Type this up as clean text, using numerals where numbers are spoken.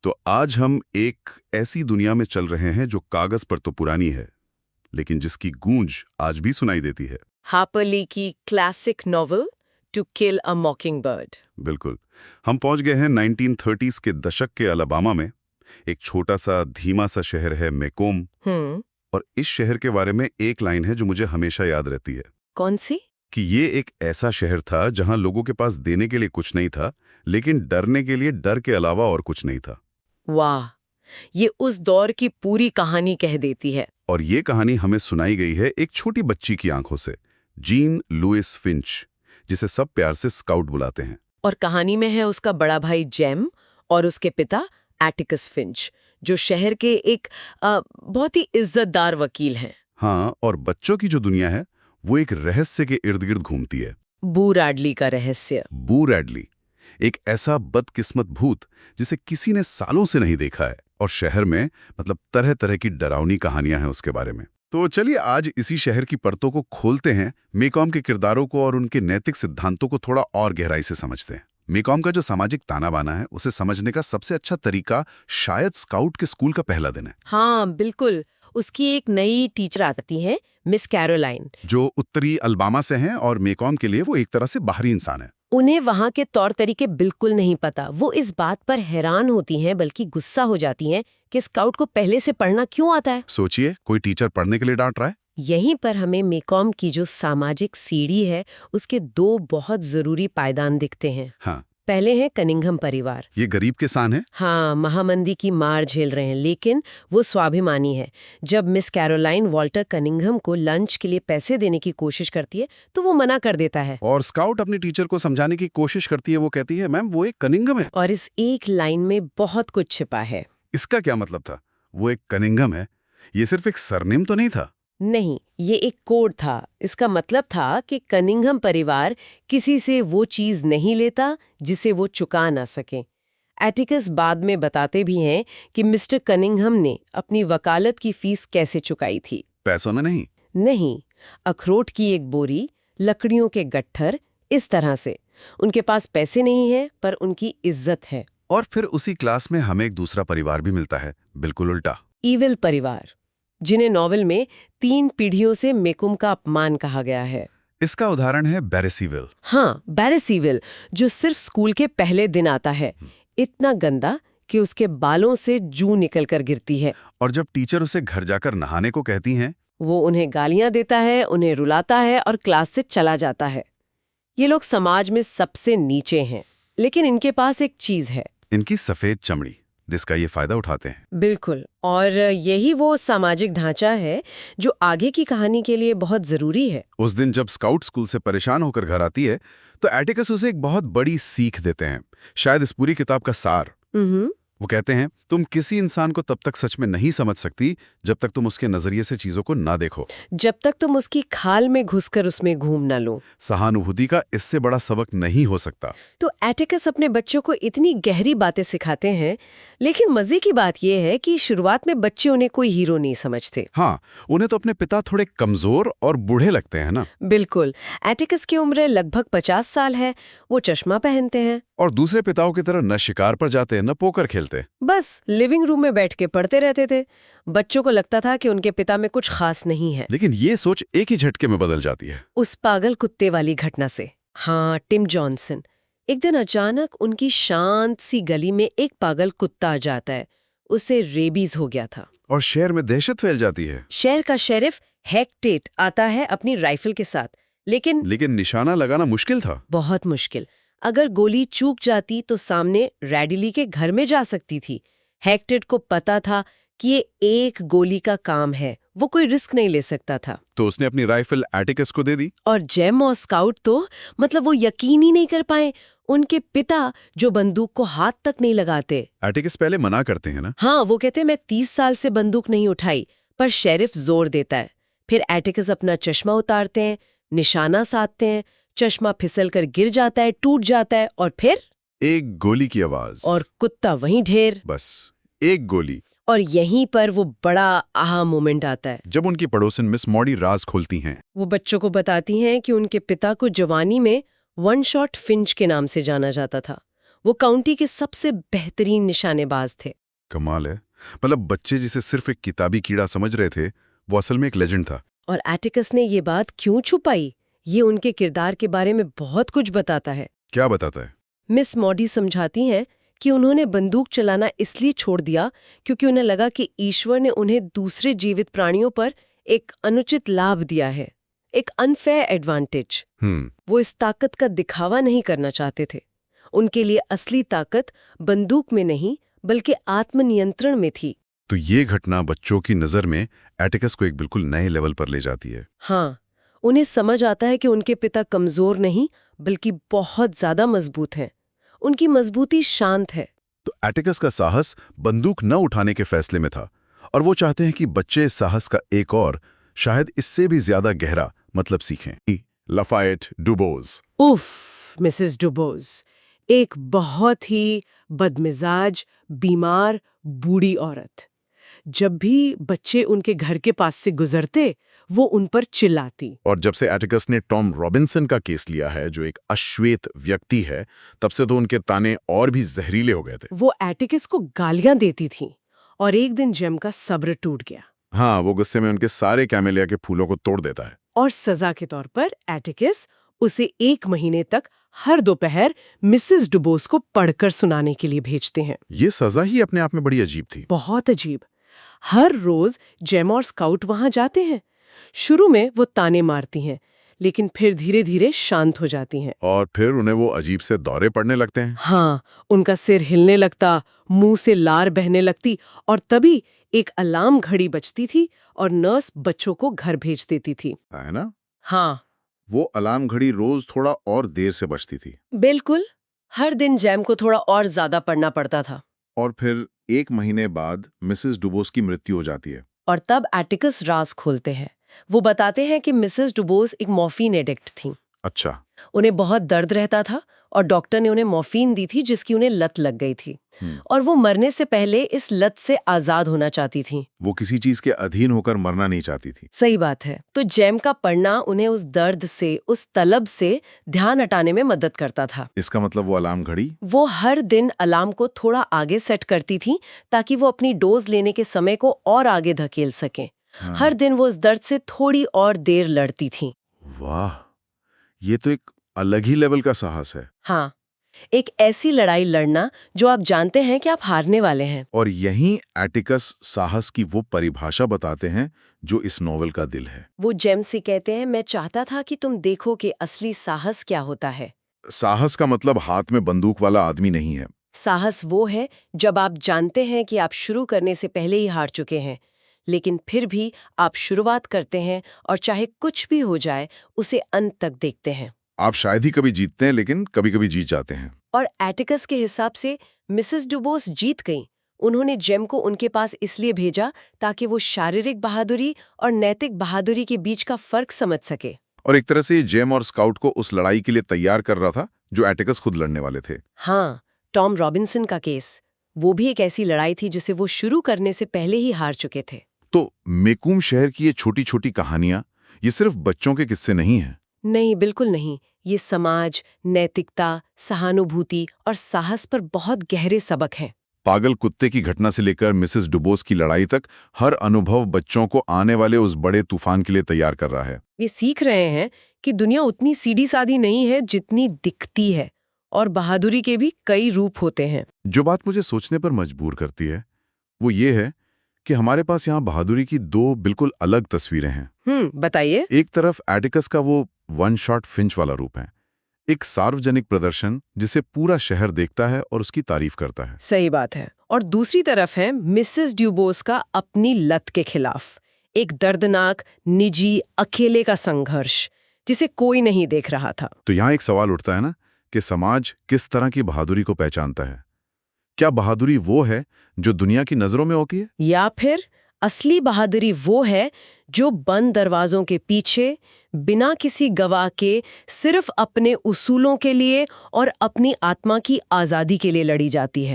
तो आज हम एक ऐसी दुनिया में चल रहे हैं जो कागज पर तो पुरानी है, लेकिन जिसकी गूंज आज भी सुनाई देती है। हार्पर ली की classic novel to kill a mockingbird. बिल्कुल। हम पहुंच गए हैं 1930s के दशक के अलाबामा में। एक छोटा सा धीमा सा शहर है मैकोम। और इस शहर के बारे में एक लाइन है जो मुझे हमेशा याद रहती है कौन सी? कि ये एक ऐसा शहर था जहां लोगों के पास देने के लिए कुछ नहीं था, लेकिन डरने के लिए डर के अलावा और कुछ नहीं था। वाह, ये उस दौर की पूरी कहानी कह देती है। और ये कहानी हमें सुनाई गई है एक छोटी बच्ची की आंखों से, जीन लुइस फिंच, जिसे सब प्यार से स्काउट बुलाते हैं। और कहानी में है उसका बड़ा भाई जेम और उसके पिता एटिकस फिंच, जो शहर के एक बहुत ही इज्जतदार वकील हैं। हाँ, और बच्चों की जो दुनिया है वो एक रहस्य के इर्द गिर्द घूमती है। बू रैडली का रहस्य। बू रैडली, एक ऐसा बदकिस्मत भूत जिसे किसी ने सालों से नहीं देखा है, और शहर में मतलब तरह तरह की डरावनी कहानियां हैं उसके बारे में। तो चलिए आज इसी शहर की परतों को खोलते हैं, मैकॉम के किरदारों को और उनके नैतिक सिद्धांतों को थोड़ा और गहराई से समझते हैं। मैकॉम का जो सामाजिक ताना बाना है उसे समझने का सबसे अच्छा तरीका शायद स्काउट के स्कूल का पहला दिन है। हाँ बिल्कुल, उसकी एक नई टीचर आती है, मिस कैरोलाइन, जो उत्तरी अल्बामा से हैं और मैकॉम के लिए वो एक तरह से बाहरी इंसान है। उन्हें वहाँ के तौर तरीके बिल्कुल नहीं पता। वो इस बात पर हैरान होती हैं, बल्कि गुस्सा हो जाती हैं कि स्काउट को पहले से पढ़ना क्यों आता है। सोचिए, कोई टीचर पढ़ने के लिए डांट रहा है। यहीं पर हमें मैकॉम की जो सामाजिक सीढ़ी है उसके दो बहुत जरूरी पायदान दिखते हैं। हाँ, पहले है कनिंघम परिवार। ये गरीब किसान है। हाँ, महामंदी की मार झेल रहे हैं, लेकिन वो स्वाभिमानी है। जब मिस कैरोलाइन वॉल्टर कनिंघम को लंच के लिए पैसे देने की कोशिश करती है तो वो मना कर देता है। और स्काउट अपनी टीचर को समझाने की कोशिश करती है। वो कहती है, मैम वो एक कनिंघम है। और इस एक लाइन में बहुत कुछ छिपा है। इसका क्या मतलब था? वो एक कनिंघम है, ये सिर्फ एक सरनेम तो नहीं था। नहीं, ये एक कोड था। इसका मतलब था कि कनिंघम परिवार किसी से वो चीज नहीं लेता जिसे वो चुका ना सके। एटिकस बाद में बताते भी हैं कि मिस्टर कनिंघम ने अपनी वकालत की फीस कैसे चुकाई थी। पैसों में नहीं। नहीं, अखरोट की एक बोरी, लकड़ियों के गट्ठर, इस तरह से। उनके पास पैसे नहीं है पर उनकी इज्जत है। और फिर उसी क्लास में हमें एक दूसरा परिवार भी मिलता है, बिल्कुल उल्टा। ईविल परिवार, जिन्हें नॉवेल में 3 पीढ़ियों से मैकॉम का अपमान कहा गया है। इसका उदाहरण है बैरेसीविल। हाँ, बैरेसीविल, जो सिर्फ स्कूल के पहले दिन आता है, इतना गंदा कि उसके बालों से जू निकलकर गिरती है। और जब टीचर उसे घर जाकर नहाने को कहती हैं, वो उन्हें गालियां देता है, उन्हें रुलाता है और क्लास से चला जाता है। ये लोग समाज में सबसे नीचे हैं, लेकिन इनके पास एक चीज है, इनकी सफेद चमड़ी, जिसका ये फायदा उठाते हैं। बिल्कुल। और यही वो सामाजिक ढांचा है जो आगे की कहानी के लिए बहुत जरूरी है। उस दिन जब स्काउट स्कूल से परेशान होकर घर आती है तो एटिकस उसे एक बहुत बड़ी सीख देते हैं, शायद इस पूरी किताब का सार। वो कहते हैं, तुम किसी इंसान को तब तक सच में नहीं समझ सकती जब तक तुम उसके नजरिए से चीजों को ना देखो, जब तक तुम उसकी खाल में घुसकर उसमें घूम ना लो। सहानुभूति का इससे बड़ा सबक नहीं हो सकता। तो एटिकस अपने बच्चों को इतनी गहरी बातें सिखाते हैं, लेकिन मजे की बात यह है कि शुरुआत में बच्चे उन्हें कोई हीरो नहीं समझते। हाँ, उन्हें तो अपने पिता थोड़े कमजोर और बूढ़े लगते हैं ना। बिल्कुल। एटिकस की उम्र लगभग 50 साल है, वो चश्मा पहनते हैं और दूसरे पिताओं की तरह न शिकार पर जाते न पोकर खेलते, बस लिविंग रूम में बैठ के पढ़ते रहते थे। बच्चों को लगता था कि उनके पिता में कुछ खास नहीं है। लेकिन ये सोच एक ही झटके में बदल जाती है, उस पागल कुत्ते वाली घटना से। हाँ, टिम जॉनसन। एक दिन अचानक उनकी शांत सी गली में एक पागल कुत्ता आ जाता है। उसे रेबीज हो गया था और शहर में दहशत फैल जाती है। शहर का शेरिफ हेक्टेट आता है अपनी राइफल के साथ, लेकिन निशाना लगाना मुश्किल था, बहुत मुश्किल। अगर गोली चूक जाती तो सामने रैडिली के घर में जा सकती थी। हेक्टेट को पता था कि ये एक गोली का काम है, वो कोई रिस्क नहीं ले सकता था। तो उसने अपनी राइफल एटिकस को दे दी। और जेम और स्काउट तो मतलब वो यकीन ही नहीं कर पाए, उनके पिता जो बंदूक को हाथ तक नहीं लगाते। एटिकस पहले मना करते हैं ना। हाँ, वो कहते मैं 30 साल से बंदूक नहीं उठाई, पर शेरिफ जोर देता है। फिर एटिकस अपना चश्मा उतारते हैं, निशाना साधते हैं, चश्मा फिसल कर गिर जाता है, टूट जाता है, और फिर एक गोली की आवाज और कुत्ता वहीं ढेर। बस एक गोली। और यहीं पर वो बड़ा आहा मोमेंट आता है जब उनकी पड़ोसन मिस मॉडी राज खोलती हैं। वो बच्चों को बताती हैं कि उनके पिता को जवानी में वन शॉट फिंच के नाम से जाना जाता था। वो काउंटी के सबसे बेहतरीन निशानेबाज थे। कमाल है। मतलब बच्चे जिसे सिर्फ एक किताबी कीड़ा समझ रहे थे, वो असल में एक लेजेंड था। और एटिकस ने ये बात क्यों छुपाई, ये उनके किरदार के बारे में बहुत कुछ बताता है। क्या बताता है? मिस मॉडी समझाती हैं कि उन्होंने बंदूक चलाना इसलिए छोड़ दिया क्योंकि उन्हें लगा कि ईश्वर ने उन्हें दूसरे जीवित प्राणियों पर एक अनुचित लाभ दिया है, एक अनफेयर एडवांटेज। वो इस ताकत का दिखावा नहीं करना चाहते थे। उनके लिए असली ताकत बंदूक में नहीं बल्कि आत्मनियंत्रण में थी। तो ये घटना बच्चों की नज़र में एटिकस को एक बिल्कुल नए लेवल पर ले जाती है। हाँ, उन्हें समझ आता है कि उनके पिता कमजोर नहीं बल्कि बहुत ज्यादा मजबूत हैं। उनकी मजबूती शांत है। तो एटिकस का साहस बंदूक न उठाने के फैसले में था, और वो चाहते हैं कि बच्चे इस साहस का एक और, शायद इससे भी ज्यादा गहरा मतलब सीखें। लाफायेट डुबोस। उफ, मिसेस डुबोस, एक बहुत ही बदमिजाज, बीमार, बूढ़ी औरत। जब भी बच्चे उनके घर के पास से गुजरते, वो उन पर चिल्लाती। और जब से एटिकस ने टॉम रॉबिन्सन का केस लिया है, जो एक अश्वेत व्यक्ति है, तब से तो उनके ताने और भी जहरीले हो गए थे। वो एटिकस को गालियां देती थी, और एक दिन जेम का सब्र टूट गया। हाँ, वो गुस्से में उनके सारे कैमेलिया के फूलों को तोड़ देता है। और सजा के तौर पर एटिकस उसे 1 महीने तक हर दोपहर मिसेस डुबोस को पढ़कर सुनाने के लिए भेजते हैं। ये सजा ही अपने आप में बड़ी अजीब थी। बहुत अजीब। हर रोज जेम और स्काउट वहां जाते हैं। शुरू में वो ताने मारती हैं, लेकिन फिर धीरे धीरे शांत हो जाती हैं। और फिर उन्हें वो अजीब से दौरे पड़ने लगते हैं। हाँ, उनका सिर हिलने लगता, मुंह से लार बहने लगती, और तभी एक अलार्म घड़ी बजती थी और नर्स बच्चों को घर भेज देती थी। है ना? हाँ, वो अलार्म घड़ी रोज थोड़ा और देर से बजती थी। बिल्कुल। हर दिन जैम को थोड़ा और ज्यादा पढ़ना पड़ता था। और फिर 1 महीने बाद मिसेस डुबोस की मृत्यु हो जाती है। और तब एटिकस राज खोलते हैं। वो बताते हैं कि मिसेस डुबोस एक मॉर्फिन एडिक्ट थी। अच्छा। उन्हें बहुत दर्द रहता था और डॉक्टर ने उन्हें मॉर्फिन दी थी, जिसकी उन्हें लत लग गई थी। और वो मरने से पहले इस लत से आजाद होना चाहती थी। वो किसी चीज के अधीन होकर मरना नहीं चाहती थी। सही बात है। तो जैम का पढ़ना उन्हें उस दर्द से, उस तलब से ध्यान हटाने में मदद करता था। इसका मतलब वो अलार्म घड़ी वो हर दिन अलार्म को थोड़ा आगे सेट करती थी ताकि वो अपनी डोज लेने के समय को और आगे धकेल सके। हर दिन वो उस दर्द से थोड़ी और देर लड़ती थी। वाह, ये तो एक अलग ही लेवल का साहस है। हाँ, एक ऐसी लड़ाई लड़ना जो आप जानते हैं कि आप हारने वाले हैं। और यहीं एटिकस साहस की वो परिभाषा बताते हैं जो इस नॉवेल का दिल है। वो जेम से कहते हैं, मैं चाहता था कि तुम देखो कि असली साहस क्या होता है। साहस का मतलब हाथ में बंदूक वाला आदमी नहीं है। साहस वो है जब आप जानते हैं कि आप शुरू करने से पहले ही हार चुके हैं, लेकिन फिर भी आप शुरुआत करते हैं और चाहे कुछ भी हो जाए उसे अंत तक देखते हैं। आप शायद ही कभी जीतते हैं, लेकिन कभी कभी जीत जाते हैं। और एटिकस के हिसाब से मिसेस डुबोस जीत गईं। उन्होंने जेम को उनके पास इसलिए भेजा ताकि वो शारीरिक बहादुरी और नैतिक बहादुरी के बीच का फर्क समझ सके। और एक तरह से जेम और स्काउट को उस लड़ाई के लिए तैयार कर रहा था जो एटिकस खुद लड़ने वाले थे। हाँ, टॉम रॉबिन्सन का केस, वो भी एक ऐसी लड़ाई थी जिसे वो शुरू करने से पहले ही हार चुके थे। तो मेकूम शहर की ये छोटी छोटी कहानियां, ये सिर्फ बच्चों के किस्से नहीं हैं। नहीं, बिल्कुल नहीं। ये समाज, नैतिकता, सहानुभूति और साहस पर बहुत गहरे सबक हैं। पागल कुत्ते की घटना से लेकर मिसेस डुबोस की लड़ाई तक, हर अनुभव बच्चों को आने वाले उस बड़े तूफान के लिए तैयार कर रहा है। वे सीख रहे हैं कि दुनिया उतनी सीधी सादी नहीं है जितनी दिखती है, और बहादुरी के भी कई रूप होते हैं। जो बात मुझे सोचने पर मजबूर करती है वो ये है कि हमारे पास यहाँ बहादुरी की 2 बिल्कुल अलग तस्वीरें हैं। बताइए। एक तरफ एटिकस का वो वन शॉट फिंच वाला रूप है, एक सार्वजनिक प्रदर्शन जिसे पूरा शहर देखता है और उसकी तारीफ करता है। सही बात है। और दूसरी तरफ है मिसेस ड्यूबोस का अपनी लत के खिलाफ एक दर्दनाक, निजी, अकेले का संघर्ष जिसे कोई नहीं देख रहा था। तो यहाँ एक सवाल उठता है ना कि समाज किस तरह की बहादुरी को पहचानता है? क्या बहादुरी वो है जो दुनिया की नजरों में होती है, या फिर असली बहादुरी वो है जो बंद दरवाजों के पीछे, बिना किसी गवाह के, सिर्फ अपने उसूलों के लिए और अपनी आत्मा की आजादी के लिए लड़ी जाती है?